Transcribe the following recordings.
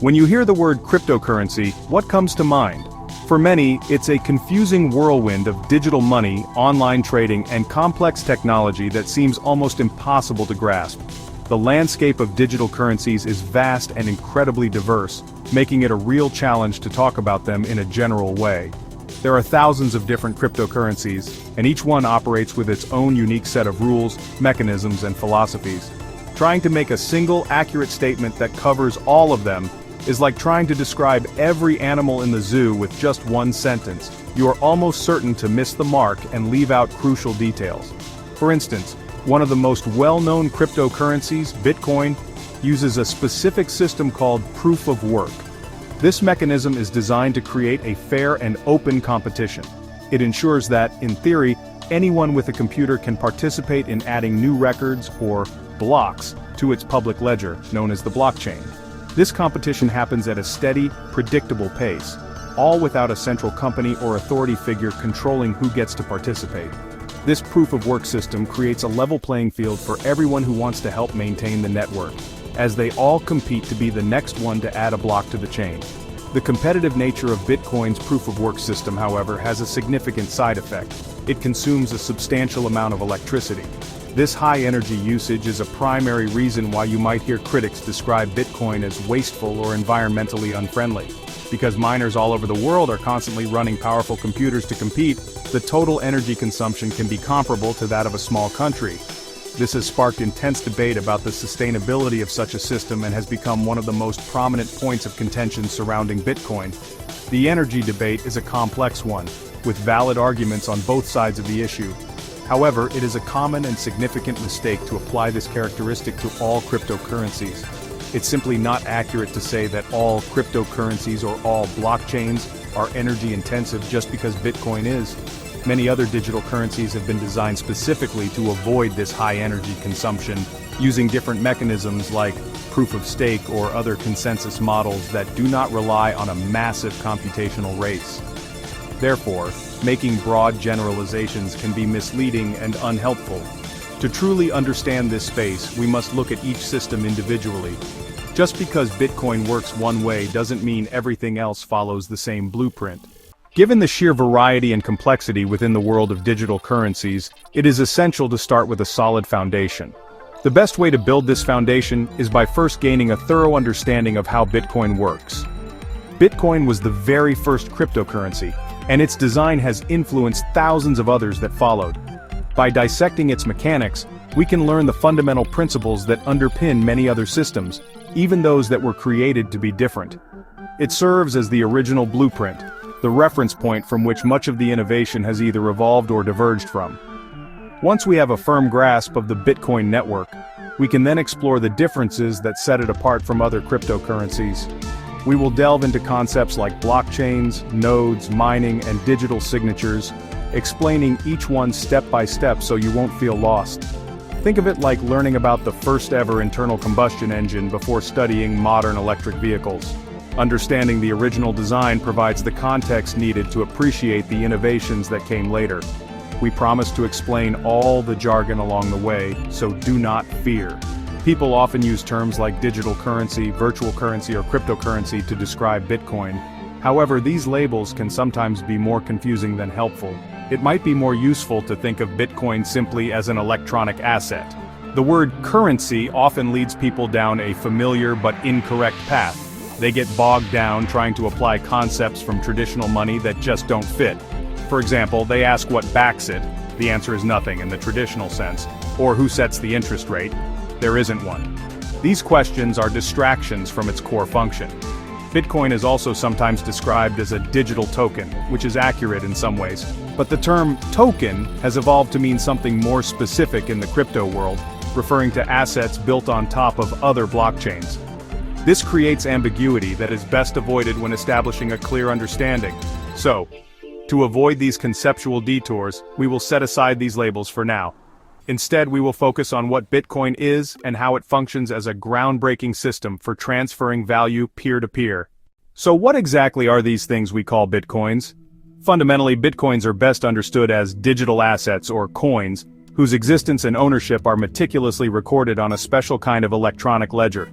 When you hear the word cryptocurrency, what comes to mind? For many, it's a confusing whirlwind of digital money, online trading, and complex technology that seems almost impossible to grasp. The landscape of digital currencies is vast and incredibly diverse, making it a real challenge to talk about them in a general way. There are thousands of different cryptocurrencies, and each one operates with its own unique set of rules, mechanisms, and philosophies. Trying to make a single, accurate statement that covers all of them is like trying to describe every animal in the zoo with just one sentence. You are almost certain to miss the mark and leave out crucial details. For instance, one of the most well-known cryptocurrencies, Bitcoin, uses a specific system called proof of work. This mechanism is designed to create a fair and open competition. It ensures that, in theory, anyone with a computer can participate in adding new records, or blocks, to its public ledger, known as the blockchain. This competition happens at a steady, predictable pace, all without a central company or authority figure controlling who gets to participate. This proof-of-work system creates a level playing field for everyone who wants to help maintain the network, as they all compete to be the next one to add a block to the chain. The competitive nature of Bitcoin's proof-of-work system, however, has a significant side effect. It consumes a substantial amount of electricity. This high energy usage is a primary reason why you might hear critics describe Bitcoin as wasteful or environmentally unfriendly. Because miners all over the world are constantly running powerful computers to compete, the total energy consumption can be comparable to that of a small country. This has sparked intense debate about the sustainability of such a system and has become one of the most prominent points of contention surrounding Bitcoin. The energy debate is a complex one, with valid arguments on both sides of the issue. However, it is a common and significant mistake to apply this characteristic to all cryptocurrencies. It's simply not accurate to say that all cryptocurrencies or all blockchains are energy intensive just because Bitcoin is. Many other digital currencies have been designed specifically to avoid this high energy consumption, using different mechanisms like proof of stake or other consensus models that do not rely on a massive computational race. Therefore, making broad generalizations can be misleading and unhelpful. To truly understand this space, we must look at each system individually. Just because Bitcoin works one way doesn't mean everything else follows the same blueprint. Given the sheer variety and complexity within the world of digital currencies, it is essential to start with a solid foundation. The best way to build this foundation is by first gaining a thorough understanding of how Bitcoin works. Bitcoin was the very first cryptocurrency, and its design has influenced thousands of others that followed. By dissecting its mechanics, we can learn the fundamental principles that underpin many other systems, even those that were created to be different. It serves as the original blueprint, the reference point from which much of the innovation has either evolved or diverged from. Once we have a firm grasp of the Bitcoin network, we can then explore the differences that set it apart from other cryptocurrencies. We will delve into concepts like blockchains, nodes, mining, and digital signatures, explaining each one step by step so you won't feel lost. Think of it like learning about the first ever internal combustion engine before studying modern electric vehicles. Understanding the original design provides the context needed to appreciate the innovations that came later. We promise to explain all the jargon along the way, so do not fear. People often use terms like digital currency, virtual currency, or cryptocurrency to describe Bitcoin. However, these labels can sometimes be more confusing than helpful. It might be more useful to think of Bitcoin simply as an electronic asset. The word currency often leads people down a familiar but incorrect path. They get bogged down trying to apply concepts from traditional money that just don't fit. For example, they ask what backs it. The answer is nothing in the traditional sense. Or who sets the interest rate? There isn't one. These questions are distractions from its core function. Bitcoin is also sometimes described as a digital token, which is accurate in some ways. But the term token has evolved to mean something more specific in the crypto world, referring to assets built on top of other blockchains. This creates ambiguity that is best avoided when establishing a clear understanding. So, to avoid these conceptual detours, we will set aside these labels for now. Instead, we will focus on what Bitcoin is and how it functions as a groundbreaking system for transferring value peer-to-peer. So what exactly are these things we call Bitcoins? Fundamentally, Bitcoins are best understood as digital assets or coins, whose existence and ownership are meticulously recorded on a special kind of electronic ledger.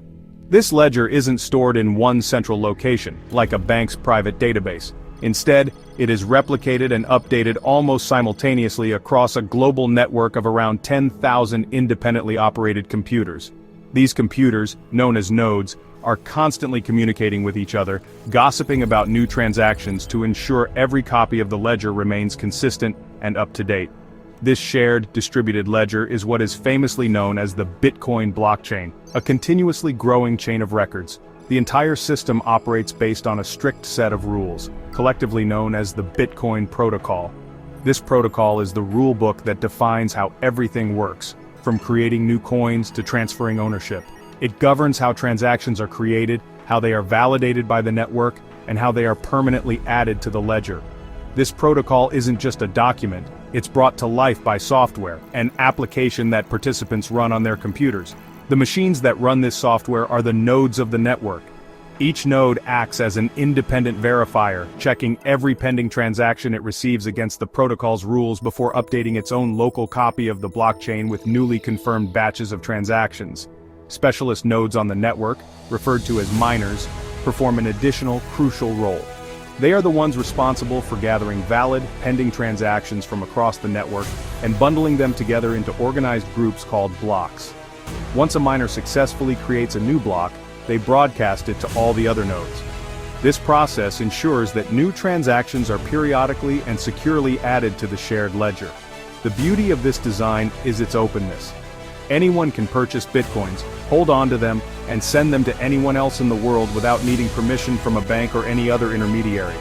This ledger isn't stored in one central location, like a bank's private database. Instead, it is replicated and updated almost simultaneously across a global network of around 10,000 independently operated computers. These computers, known as nodes, are constantly communicating with each other, gossiping about new transactions to ensure every copy of the ledger remains consistent and up to date. This shared, distributed ledger is what is famously known as the Bitcoin blockchain, a continuously growing chain of records. The entire system operates based on a strict set of rules, collectively known as the Bitcoin protocol. This protocol is the rule book that defines how everything works, from creating new coins to transferring ownership. It governs how transactions are created, how they are validated by the network, and how they are permanently added to the ledger. This protocol isn't just a document, it's brought to life by software, an application that participants run on their computers. The machines that run this software are the nodes of the network. Each node acts as an independent verifier, checking every pending transaction it receives against the protocol's rules before updating its own local copy of the blockchain with newly confirmed batches of transactions. Specialist nodes on the network, referred to as miners, perform an additional crucial role. They are the ones responsible for gathering valid, pending transactions from across the network and bundling them together into organized groups called blocks. Once a miner successfully creates a new block, they broadcast it to all the other nodes. This process ensures that new transactions are periodically and securely added to the shared ledger. The beauty of this design is its openness. Anyone can purchase Bitcoins, hold on to them, and send them to anyone else in the world without needing permission from a bank or any other intermediary.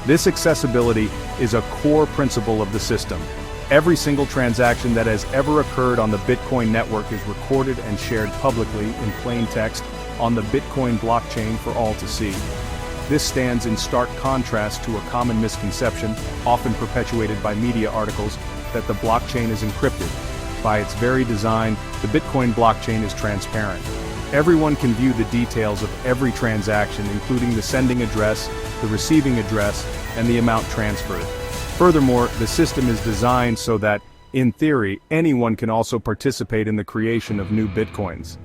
This accessibility is a core principle of the system. Every single transaction that has ever occurred on the Bitcoin network is recorded and shared publicly in plain text on the Bitcoin blockchain for all to see. This stands in stark contrast to a common misconception, often perpetuated by media articles, that the blockchain is encrypted. By its very design, the Bitcoin blockchain is transparent. Everyone can view the details of every transaction, including the sending address, the receiving address, and the amount transferred. Furthermore, the system is designed so that, in theory, anyone can also participate in the creation of new Bitcoins.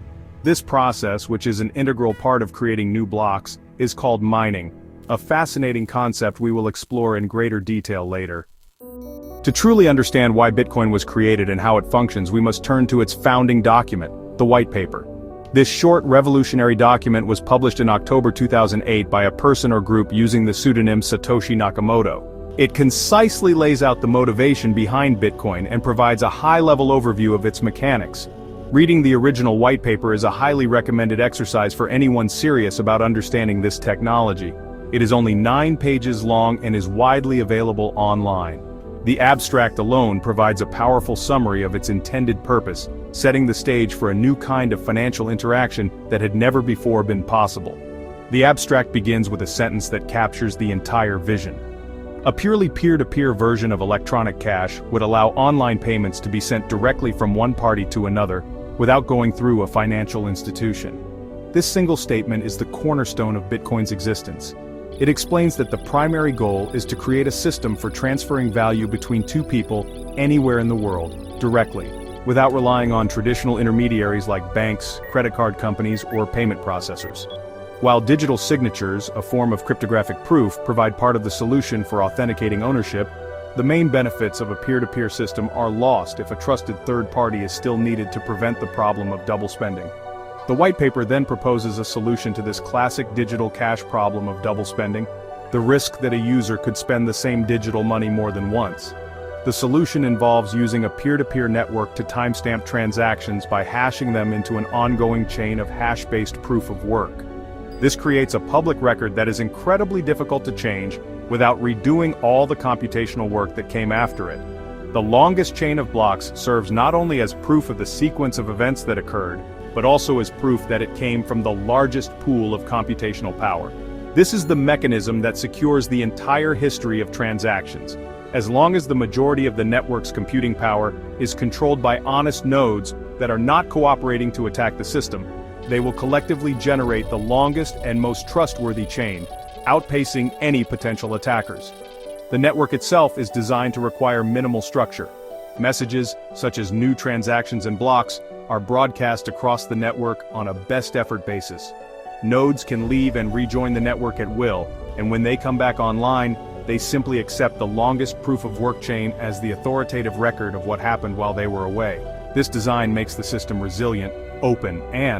This process, which is an integral part of creating new blocks, is called mining, a fascinating concept we will explore in greater detail later. To truly understand why Bitcoin was created and how it functions, we must turn to its founding document, the white paper. This short, revolutionary document was published in October 2008 by a person or group using the pseudonym Satoshi Nakamoto. It concisely lays out the motivation behind Bitcoin and provides a high-level overview of its mechanics. Reading the original white paper is a highly recommended exercise for anyone serious about understanding this technology. It is only 9 pages long and is widely available online. The abstract alone provides a powerful summary of its intended purpose, setting the stage for a new kind of financial interaction that had never before been possible. The abstract begins with a sentence that captures the entire vision. A purely peer-to-peer version of electronic cash would allow online payments to be sent directly from one party to another, without going through a financial institution. This single statement is the cornerstone of Bitcoin's existence. It explains that the primary goal is to create a system for transferring value between two people anywhere in the world, directly, without relying on traditional intermediaries like banks, credit card companies, or payment processors. While digital signatures, a form of cryptographic proof, provide part of the solution for authenticating ownership, the main benefits of a peer-to-peer system are lost if a trusted third party is still needed to prevent the problem of double spending. The white paper then proposes a solution to this classic digital cash problem of double spending, the risk that a user could spend the same digital money more than once. The solution involves using a peer-to-peer network to timestamp transactions by hashing them into an ongoing chain of hash-based proof of work. This creates a public record that is incredibly difficult to change without redoing all the computational work that came after it. The longest chain of blocks serves not only as proof of the sequence of events that occurred, but also as proof that it came from the largest pool of computational power. This is the mechanism that secures the entire history of transactions. As long as the majority of the network's computing power is controlled by honest nodes that are not cooperating to attack the system, they will collectively generate the longest and most trustworthy chain, outpacing any potential attackers. The network itself is designed to require minimal structure. Messages, such as new transactions and blocks, are broadcast across the network on a best effort basis. Nodes can leave and rejoin the network at will, and when they come back online, they simply accept the longest proof of work chain as the authoritative record of what happened while they were away. This design makes the system resilient, open, and